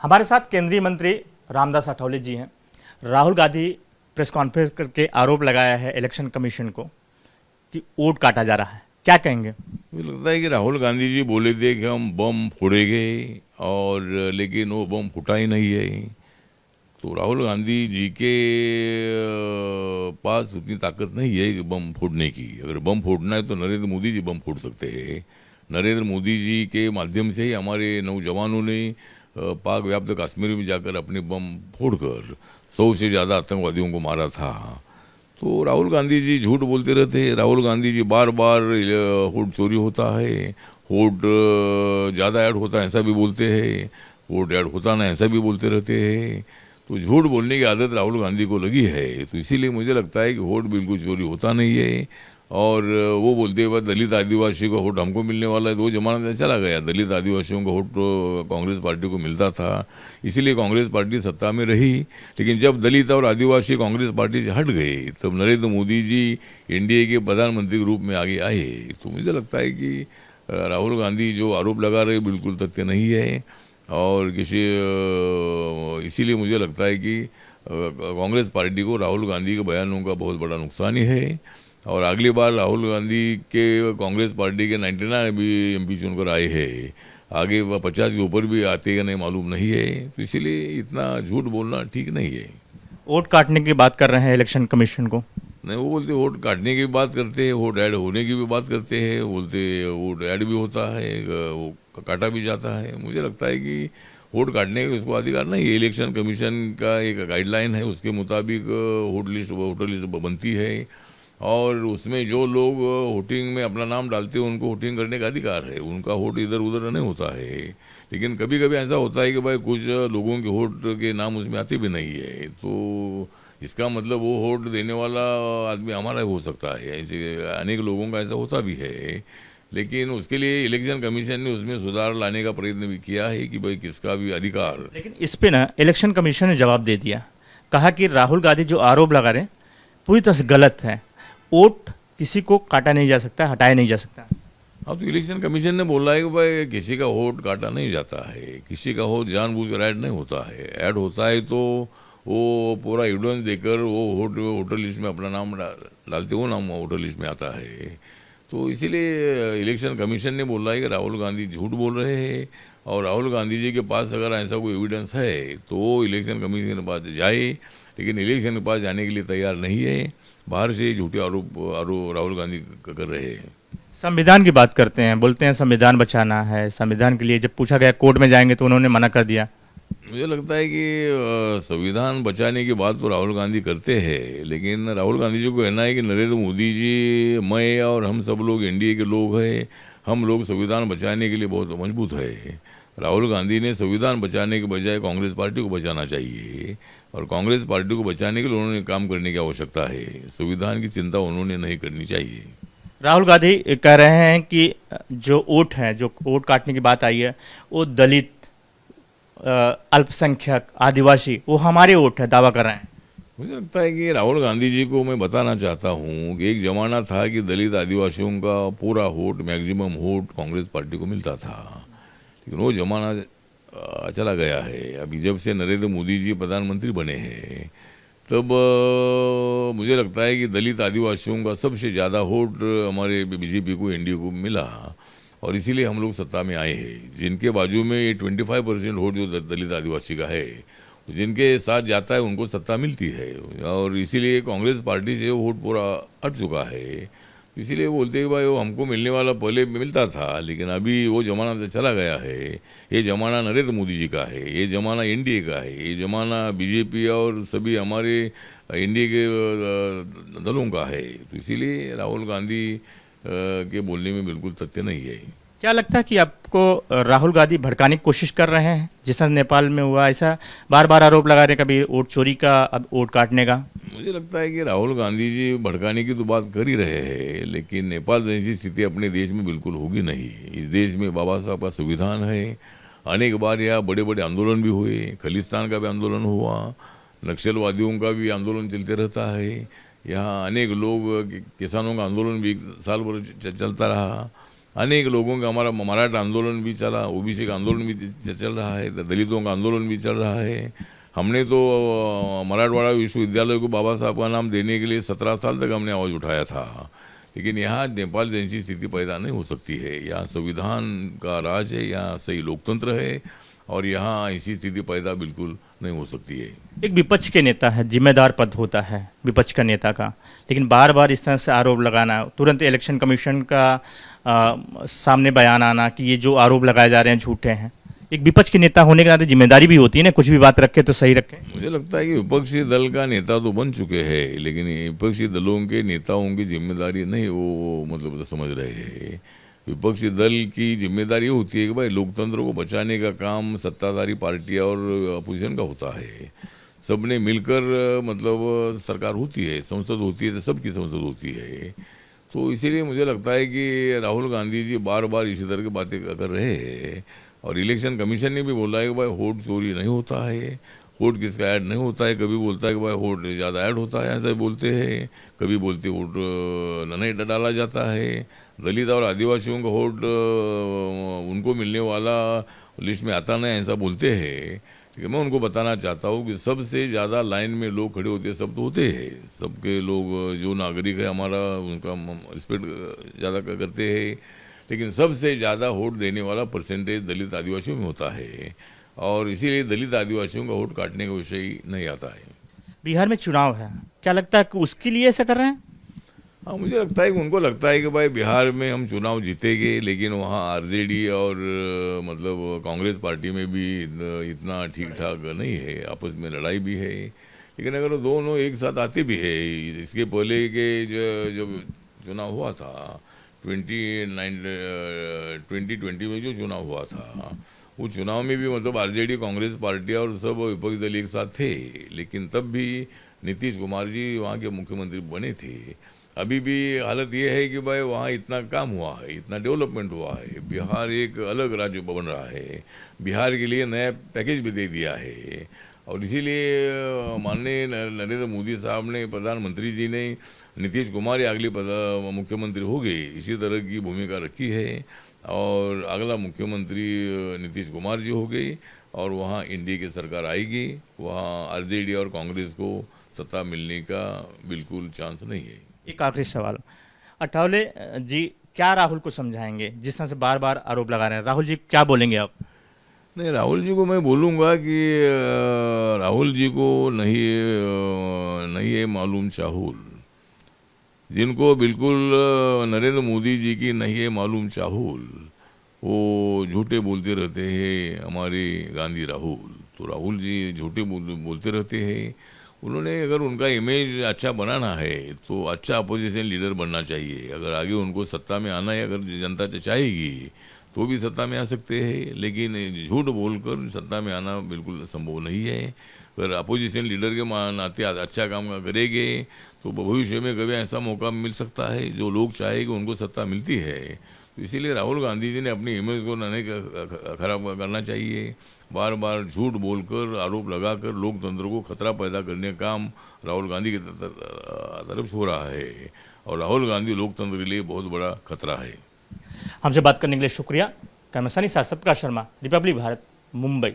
हमारे साथ केंद्रीय मंत्री रामदास अठावले जी हैं। राहुल गांधी प्रेस कॉन्फ्रेंस करके आरोप लगाया है इलेक्शन कमीशन को कि वोट काटा जा रहा है, क्या कहेंगे? मुझे लगता है कि राहुल गांधी जी बोले थे कि हम बम फोड़ेंगे और लेकिन वो बम फूटा ही नहीं है। तो राहुल गांधी जी के पास उतनी ताकत नहीं है कि बम फोड़ने की। अगर बम फोड़ना है तो नरेंद्र मोदी जी बम फोड़ सकते हैं। नरेंद्र मोदी जी के माध्यम से ही हमारे नौजवानों ने पाक व्याप्त कश्मीर में जाकर अपने बम फोड़कर 100 से ज़्यादा आतंकवादियों को मारा था। तो राहुल गांधी जी झूठ बोलते रहते हैं। राहुल गांधी जी बार बार वोट चोरी होता है, वोट ज़्यादा ऐड होता है ऐसा भी बोलते हैं, वोट ऐड होता ना ऐसा भी बोलते रहते हैं। तो झूठ बोलने की आदत राहुल गांधी को लगी है। तो इसीलिए मुझे लगता है कि वोट बिल्कुल चोरी होता नहीं है। और वो बोलते हुए दलित आदिवासी का वोट हमको मिलने वाला है, तो वो जमाना चला गया। दलित आदिवासियों का वोट कांग्रेस पार्टी को मिलता था, इसीलिए कांग्रेस पार्टी सत्ता में रही। लेकिन जब दलित और आदिवासी कांग्रेस पार्टी से हट गए तब नरेंद्र मोदी जी एनडीए के प्रधानमंत्री के रूप में आगे आए। तो मुझे लगता है कि राहुल गांधी जो आरोप लगा रहे बिल्कुल तथ्य नहीं है। और इसीलिए मुझे लगता है कि कांग्रेस पार्टी को राहुल गांधी के बयानों का बहुत बड़ा नुकसान ही है। और अगली बार राहुल गांधी के कांग्रेस पार्टी के 99 भी एमपी चुनकर आए हैं, आगे वह 50 के ऊपर भी आते या नहीं मालूम नहीं है। तो इसीलिए इतना झूठ बोलना ठीक नहीं है। वोट काटने की बात कर रहे हैं इलेक्शन कमीशन को। नहीं, वो बोलते वोट काटने की भी बात करते हैं, वोट ऐड होने की भी बात करते हैं। बोलते वोट ऐड भी होता है, वो काटा भी जाता है। मुझे लगता है कि वोट काटने का उसको अधिकार नहीं है। इलेक्शन कमीशन का एक गाइडलाइन है, उसके मुताबिक वोटर लिस्ट बनती है और उसमें जो लोग वोटिंग में अपना नाम डालते हैं उनको वोटिंग करने का अधिकार है। उनका वोट इधर उधर नहीं होता है। लेकिन कभी कभी ऐसा होता है कि भाई कुछ लोगों के वोट के नाम उसमें आते भी नहीं है, तो इसका मतलब वो वोट देने वाला आदमी हमारा हो सकता है। ऐसे अनेक लोगों का ऐसा होता भी है। लेकिन उसके लिए इलेक्शन कमीशन ने उसमें सुधार लाने का प्रयत्न भी किया है कि भाई किसका भी अधिकार। लेकिन इस पे ना इलेक्शन कमीशन ने जवाब दे दिया, कहा कि राहुल गांधी जो आरोप लगा रहे हैं पूरी तरह से गलत है। वोट किसी को काटा नहीं जा सकता, हटाया नहीं जा सकता। अब तो इलेक्शन कमीशन ने बोला है कि भाई किसी का वोट काटा नहीं जाता है, किसी का वोट जानबूझकर ऐड नहीं होता है। ऐड होता है तो वो पूरा एविडेंस देकर वो वोटर लिस्ट में अपना नाम डालते हो, नाम वोटर लिस्ट में आता है। तो इसीलिए इलेक्शन कमीशन ने बोला है कि राहुल गांधी झूठ बोल रहे हैं। और राहुल गांधी जी के पास अगर ऐसा कोई एविडेंस है तो वो इलेक्शन कमीशन के पास जाए, लेकिन इलेक्शन के पास जाने के लिए तैयार नहीं है। बाहर से झूठे आरोप राहुल गांधी कर रहे हैं। संविधान की बात करते हैं, बोलते हैं संविधान बचाना है। संविधान के लिए जब पूछा गया कोर्ट में जाएंगे तो उन्होंने मना कर दिया। मुझे लगता है कि संविधान बचाने की बात तो राहुल गांधी करते हैं, लेकिन राहुल गांधी जी को कहना है कि नरेंद्र मोदी जी, मैं और हम सब लोग एनडीए के लोग हैं, हम लोग संविधान बचाने के लिए बहुत मजबूत है। राहुल गांधी ने संविधान बचाने के बजाय कांग्रेस पार्टी को बचाना चाहिए। और कांग्रेस पार्टी को बचाने के लिए उन्होंने काम करने की आवश्यकता है। संविधान की चिंता उन्होंने नहीं करनी चाहिए। राहुल गांधी कह रहे हैं कि जो वोट है, जो वोट काटने की बात आई है, वो दलित, अल्पसंख्यक, आदिवासी, वो हमारे वोट है, दावा कर रहे हैं। मुझे लगता है कि राहुल गांधी जी को मैं बताना चाहता हूँ कि एक ज़माना था कि दलित आदिवासियों का पूरा vote, maximum vote Congress party को मिलता था। लेकिन वो ज़माना चला गया है। अभी जब से नरेंद्र मोदी जी प्रधानमंत्री बने हैं तब मुझे लगता है कि दलित आदिवासियों का सबसे ज़्यादा वोट हमारे बीजेपी को, एनडीए को मिला। और इसीलिए हम लोग सत्ता में आए हैं। जिनके बाजू में ये 25% वोट जो दलित आदिवासी का है, जिनके साथ जाता है उनको सत्ता मिलती है। और इसीलिए कांग्रेस पार्टी से वोट पूरा हट चुका है। इसीलिए बोलते हैं भाई वो हमको मिलने वाला पहले मिलता था, लेकिन अभी वो ज़माना तो चला गया है। ये ज़माना नरेंद्र मोदी जी का है, ये ज़माना एनडीए का है, ये ज़माना बीजेपी और सभी हमारे एनडीए के दलों का है। तो इसीलिए राहुल गांधी के बोलने में बिल्कुल तथ्य नहीं है। क्या लगता है कि आपको राहुल गांधी भड़काने की कोशिश कर रहे हैं, जैसा नेपाल में हुआ, ऐसा बार बार आरोप लगा रहे हैं, कभी वोट चोरी का, अब वोट काटने का? मुझे लगता है कि राहुल गांधी जी भड़काने की तो बात कर ही रहे हैं, लेकिन नेपाल जैसी स्थिति अपने देश में बिल्कुल होगी नहीं। इस देश में बाबा साहब का संविधान है। अनेक बार यहाँ बड़े बड़े आंदोलन भी हुए, खालिस्तान का भी आंदोलन हुआ, नक्सलवादियों का भी आंदोलन चलते रहता है। यहाँ अनेक लोग, किसानों का आंदोलन भी 1 साल भर चलता रहा। अनेक लोगों का हमारा मराठा आंदोलन भी चला, ओबीसी का आंदोलन भी चल रहा है, दलितों का आंदोलन भी चल रहा है। हमने तो मराठवाड़ा विश्वविद्यालय को बाबा साहब का नाम देने के लिए 17 साल तक हमने आवाज़ उठाया था, लेकिन यहाँ नेपाल जैसी स्थिति पैदा नहीं हो सकती है। यहाँ संविधान का राज है, यहाँ सही लोकतंत्र है और यहाँ ऐसी स्थिति पैदा बिल्कुल नहीं हो सकती है। एक विपक्ष के नेता है, जिम्मेदार पद होता है विपक्ष का नेता का, लेकिन बार बार इस तरह से आरोप लगाना, तुरंत इलेक्शन कमीशन का सामने बयान आना कि ये जो आरोप लगाए जा रहे हैं झूठे हैं। एक विपक्ष के नेता होने के नाते जिम्मेदारी भी होती है ना, कुछ भी बात रखे तो सही रखे। मुझे लगता है कि विपक्षी दल का नेता तो बन चुके हैं, लेकिन विपक्षी दलों के नेताओं की जिम्मेदारी नहीं वो मतलब समझ रहे हैं। विपक्षी दल की जिम्मेदारी होती है कि भाई लोकतंत्र को बचाने का काम सत्ताधारी पार्टियां और अपोजिशन का होता है। सबने मिलकर मतलब सरकार होती है, संसद होती है, तो सबकी संसद होती है। तो इसीलिए मुझे लगता है कि राहुल गांधी जी बार बार इसी तरह की बातें कर रहे हैं और इलेक्शन कमीशन ने भी बोला है कि भाई वोट चोरी नहीं होता है, वोट किसका ऐड नहीं होता है। कभी बोलता है कि भाई वोट ज़्यादा ऐड होता है, ऐसा बोलते हैं, कभी बोलते वोट नहीं डाला जाता है। दलित और आदिवासियों का वोट उनको मिलने वाला लिस्ट में आता नहीं, ऐसा बोलते हैं। लेकिन मैं उनको बताना चाहता हूँ कि सबसे ज़्यादा लाइन में लोग खड़े होते हैं, सब तो होते हैं, सबके लोग जो नागरिक है हमारा उनका रिस्पेक्ट ज़्यादा करते हैं, लेकिन सबसे ज़्यादा वोट देने वाला परसेंटेज दलित आदिवासियों में होता है और इसीलिए दलित आदिवासियों का वोट काटने का विषय नहीं आता है। बिहार में चुनाव है, क्या लगता है कि उसके लिए ऐसा कर रहे हैं? हाँ, मुझे लगता है कि उनको लगता है कि भाई बिहार में हम चुनाव जीतेंगे, लेकिन वहाँ आरजेडी और मतलब कांग्रेस पार्टी में भी इतना ठीक ठाक नहीं है, आपस में लड़ाई भी है। लेकिन अगर दोनों एक साथ आते भी है, इसके पहले के जब चुनाव हुआ था 2020 में जो चुनाव हुआ था, उस चुनाव में भी मतलब आरजेडी कांग्रेस पार्टी और सब विपक्षी दल एक साथ थे, लेकिन तब भी नीतीश कुमार जी वहाँ के मुख्यमंत्री बने थे। अभी भी हालत ये है कि भाई वहाँ इतना काम हुआ है, इतना डेवलपमेंट हुआ है, बिहार एक अलग राज्य बन रहा है, बिहार के लिए नया पैकेज भी दे दिया है और इसीलिए माननीय नरेंद्र मोदी साहब ने, प्रधानमंत्री जी ने नीतीश कुमार ही अगली मुख्यमंत्री हो गए, इसी तरह की भूमिका रखी है और अगला मुख्यमंत्री नीतीश कुमार जी हो गई और वहाँ इंडिया की सरकार आएगी। वहाँ आरजेडी और कांग्रेस को सत्ता मिलने का बिल्कुल चांस नहीं है। एक आखिरी सवाल, अठावले जी क्या राहुल को समझाएंगे जिस तरह से बार बार आरोप लगा रहे हैं? राहुल जी क्या बोलेंगे आप? नहीं, राहुल जी को मैं बोलूँगा कि राहुल जी को नहीं है मालूम चाहुल, जिनको बिल्कुल नरेंद्र मोदी जी की नहीं है मालूम चाहुल, वो झूठे बोलते रहते हैं हमारे गांधी राहुल। तो राहुल जी झूठे बोलते रहते हैं। उन्होंने अगर उनका इमेज अच्छा बनाना है तो अच्छा अपोजिशन लीडर बनना चाहिए। अगर आगे उनको सत्ता में आना है, अगर जनता चाहेगी तो भी सत्ता में आ सकते हैं, लेकिन झूठ बोलकर सत्ता में आना बिल्कुल संभव नहीं है। अगर अपोजिशन लीडर के नाते अच्छा काम करेंगे तो भविष्य में कभी ऐसा मौका मिल सकता है जो लोग चाहेंगे उनको सत्ता मिलती है। तो इसीलिए राहुल गांधी जी ने अपनी इमेज को नहीं खराब करना चाहिए। बार बार झूठ बोलकर, आरोप लगाकर लोकतंत्र को खतरा पैदा करने का काम राहुल गांधी की तरफ से हो रहा है और राहुल गांधी लोकतंत्र के लिए बहुत बड़ा खतरा है। हमसे बात करने के लिए शुक्रिया। कैमरा साथ सत्कार शर्मा, रिपब्लिक भारत, मुंबई।